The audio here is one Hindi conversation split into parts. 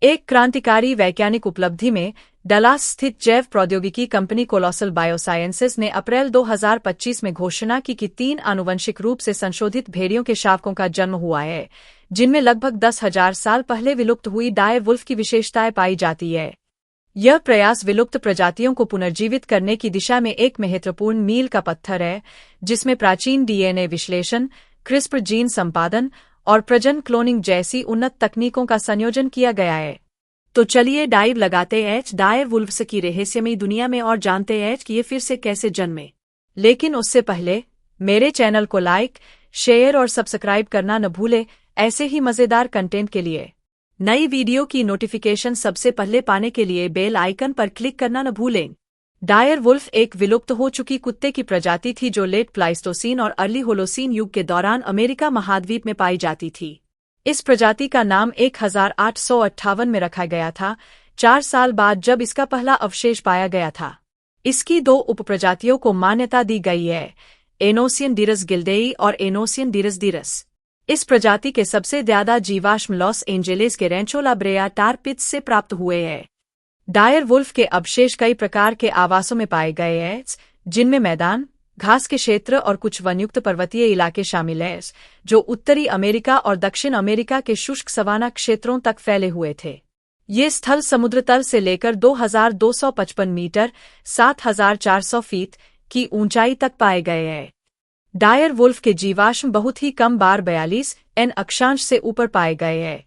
एक क्रांतिकारी वैज्ञानिक उपलब्धि में डलास स्थित जैव प्रौद्योगिकी कंपनी कोलोसल बायोसाइंसेस ने अप्रैल 2025 में घोषणा की कि 3 आनुवंशिक रूप से संशोधित भेड़ियों के शावकों का जन्म हुआ है, जिनमें लगभग 10,000 साल पहले विलुप्त हुई डायर वुल्फ की विशेषताएं पाई जाती है। यह प्रयास विलुप्त प्रजातियों को पुनर्जीवित करने की दिशा में एक महत्वपूर्ण मील का पत्थर है, जिसमें प्राचीन डीएनए विश्लेषण, क्रिस्पर जीन संपादन और प्रजनन क्लोनिंग जैसी उन्नत तकनीकों का संयोजन किया गया है। तो चलिए डाइव लगाते हैं डायर वुल्व्स की रहस्यमयी दुनिया में और जानते हैं कि ये फिर से कैसे जन्मे। लेकिन उससे पहले मेरे चैनल को लाइक, शेयर और सब्सक्राइब करना न भूलें, ऐसे ही मज़ेदार कंटेंट के लिए। नई वीडियो की नोटिफिकेशन सबसे पहले पाने के लिए बेल आइकन पर क्लिक करना न भूलें। डायर वुल्फ एक विलुप्त हो चुकी कुत्ते की प्रजाति थी जो लेट प्लाइस्टोसीन और अर्ली होलोसीन युग के दौरान अमेरिका महाद्वीप में पाई जाती थी। इस प्रजाति का नाम 1858 में रखा गया था, 4 साल बाद जब इसका पहला अवशेष पाया गया था। इसकी 2 उपप्रजातियों को मान्यता दी गई है, एनोसियन डिरस गिल्डेई और एनोसियन डिरस डिरस। इस प्रजाति के सबसे ज्यादा जीवाश्म लॉस एंजेलिस के रेंचो ला ब्रेया टार पिट्स से प्राप्त हुए हैं। डायर वुल्फ के अवशेष कई प्रकार के आवासों में पाए गए हैं, जिनमें मैदान, घास के क्षेत्र और कुछ वनयुक्त पर्वतीय इलाके शामिल हैं, जो उत्तरी अमेरिका और दक्षिण अमेरिका के शुष्क सवाना क्षेत्रों तक फैले हुए थे। ये स्थल समुद्र तल से लेकर 2,255 मीटर 7,400 फीट की ऊंचाई तक पाए गए हैं। डायर वुल्फ के जीवाश्म बहुत ही कम बार 42 एन अक्षांश से ऊपर पाए गए हैं।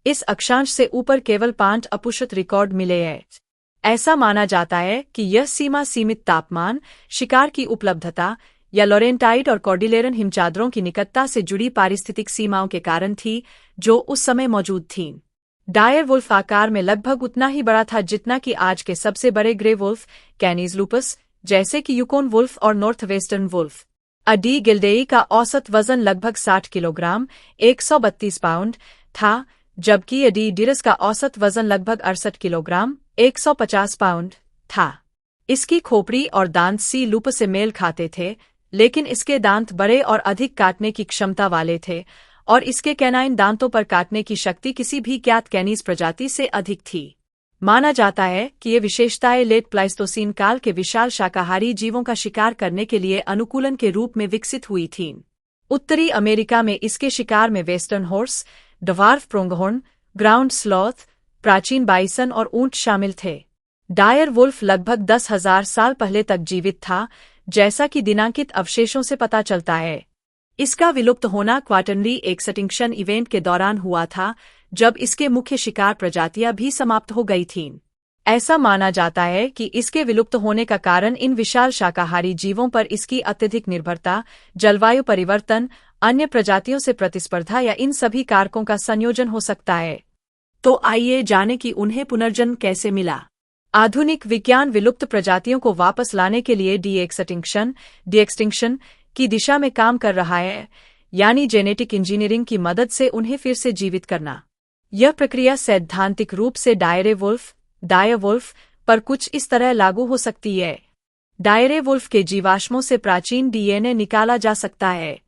इस अक्षांश से ऊपर केवल 5 अपुष्ट रिकॉर्ड मिले हैं। ऐसा माना जाता है कि यह सीमा सीमित तापमान, शिकार की उपलब्धता या लॉरेंटाइट और कॉर्डिलेरन हिमचादरों की निकटता से जुड़ी पारिस्थितिक सीमाओं के कारण थी, जो उस समय मौजूद थीं। डायर वुल्फ आकार में लगभग उतना ही बड़ा था जितना कि आज के सबसे बड़े ग्रे वुल्फ, कैनीज लूपस, जैसे कि यूकोन वुल्फ और नॉर्थ वेस्टर्न वुल्फ। अडी गिल्डेई का औसत वजन लगभग 60 किलोग्राम 132 पाउंड था, जबकि अडी डिरस का औसत वजन लगभग 68 किलोग्राम 150 पाउंड था। इसकी खोपड़ी और दांत सी लूप से मेल खाते थे, लेकिन इसके दांत बड़े और अधिक काटने की क्षमता वाले थे, और इसके कैनाइन दांतों पर काटने की शक्ति किसी भी ज्ञात कैनीज प्रजाति से अधिक थी। माना जाता है कि ये विशेषताएं लेट प्लाइस्टोसीन काल के विशाल शाकाहारी जीवों का शिकार करने के लिए अनुकूलन के रूप में विकसित हुई थीं। उत्तरी अमेरिका में इसके शिकार में western horse, dwarf pronghorn, ground sloth, प्राचीन बाइसन और ऊंट शामिल थे। डायर वुल्फ लगभग 10,000 साल पहले तक जीवित था, जैसा कि दिनांकित अवशेषों से पता चलता है। इसका विलुप्त होना क्वार्टरली एक्सटिंक्शन इवेंट के दौरान हुआ था, जब इसके मुख्य शिकार प्रजातियां भी समाप्त हो गई थीं। ऐसा माना जाता है कि इसके विलुप्त होने का कारण इन विशाल शाकाहारी जीवों पर इसकी अत्यधिक निर्भरता, जलवायु परिवर्तन, अन्य प्रजातियों से प्रतिस्पर्धा या इन सभी कारकों का संयोजन हो सकता है। तो आइए जानें कि उन्हें पुनर्जन्म कैसे मिला। आधुनिक विज्ञान विलुप्त प्रजातियों को वापस लाने के लिए डी-एक्सटिंक्शन की दिशा में काम कर रहा है, यानी जेनेटिक इंजीनियरिंग की मदद से उन्हें फिर से जीवित करना। यह प्रक्रिया सैद्धांतिक रूप से डायर वुल्फ पर कुछ इस तरह लागू हो सकती है। डायर वुल्फ के जीवाश्मों से प्राचीन डीएनए निकाला जा सकता है।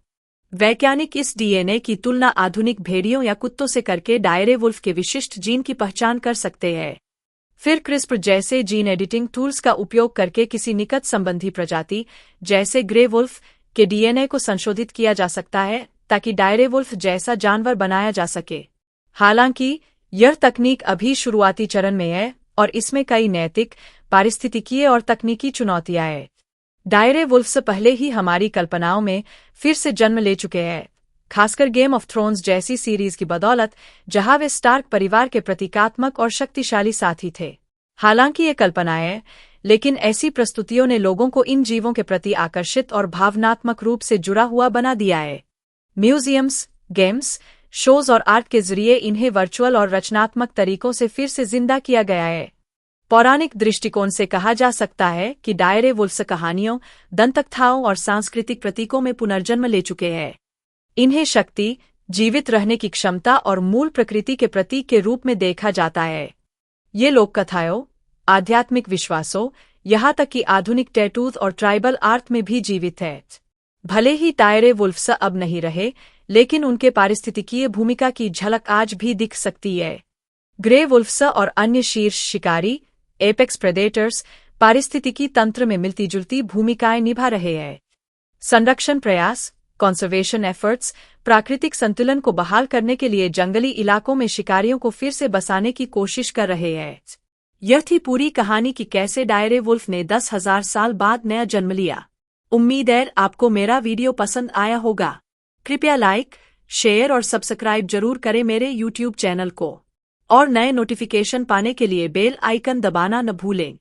वैज्ञानिक इस डीएनए की तुलना आधुनिक भेड़ियों या कुत्तों से करके डायर वुल्फ के विशिष्ट जीन की पहचान कर सकते हैं। फिर क्रिस्पर जैसे जीन एडिटिंग टूल्स का उपयोग करके किसी निकट संबंधी प्रजाति, जैसे ग्रे वुल्फ, के डीएनए को संशोधित किया जा सकता है, ताकि डायर वुल्फ जैसा जानवर बनाया जा सके। हालांकि यह तकनीक अभी शुरुआती चरण में है और इसमें कई नैतिक, पारिस्थितिकीय और तकनीकी चुनौतियां हैं। डायर वुल्फ पहले ही हमारी कल्पनाओं में फिर से जन्म ले चुके हैं, खासकर गेम ऑफ थ्रोन्स जैसी सीरीज की बदौलत, जहां वे स्टार्क परिवार के प्रतीकात्मक और शक्तिशाली साथी थे। हालांकि ये कल्पनाएं हैं, लेकिन ऐसी प्रस्तुतियों ने लोगों को इन जीवों के प्रति आकर्षित और भावनात्मक रूप से जुड़ा हुआ बना दिया है। म्यूजियम्स, गेम्स, शोज और आर्ट के जरिए इन्हें वर्चुअल और रचनात्मक तरीकों से फिर से जिंदा किया गया है। पौराणिक दृष्टिकोण से कहा जा सकता है कि डायर वुल्फ कहानियों, दंतकथाओं और सांस्कृतिक प्रतीकों में पुनर्जन्म ले चुके हैं। इन्हें शक्ति, जीवित रहने की क्षमता और मूल प्रकृति के प्रतीक के रूप में देखा जाता है। ये लोक कथाओं, आध्यात्मिक विश्वासों, यहाँ तक कि आधुनिक टैटूज और ट्राइबल आर्ट में भी जीवित है। भले ही डायर वुल्फ अब नहीं रहे, लेकिन उनके पारिस्थितिकीय भूमिका की झलक आज भी दिख सकती है। ग्रे वुल्फ्स और अन्य शीर्ष शिकारी एपेक्स प्रेडेटर्स पारिस्थितिकी तंत्र में मिलती जुलती भूमिकाएं निभा रहे हैं। संरक्षण प्रयास कंजर्वेशन एफर्ट्स प्राकृतिक संतुलन को बहाल करने के लिए जंगली इलाकों में शिकारियों को फिर से बसाने की कोशिश कर रहे हैं। यह थी पूरी कहानी कि कैसे डायरे वुल्फ ने 10,000 साल बाद नया जन्म लिया। उम्मीद है आपको मेरा वीडियो पसंद आया होगा। कृपया लाइक, शेयर और सब्सक्राइब जरूर करें मेरे YouTube चैनल को और नए नोटिफिकेशन पाने के लिए बेल आइकन दबाना न भूलें।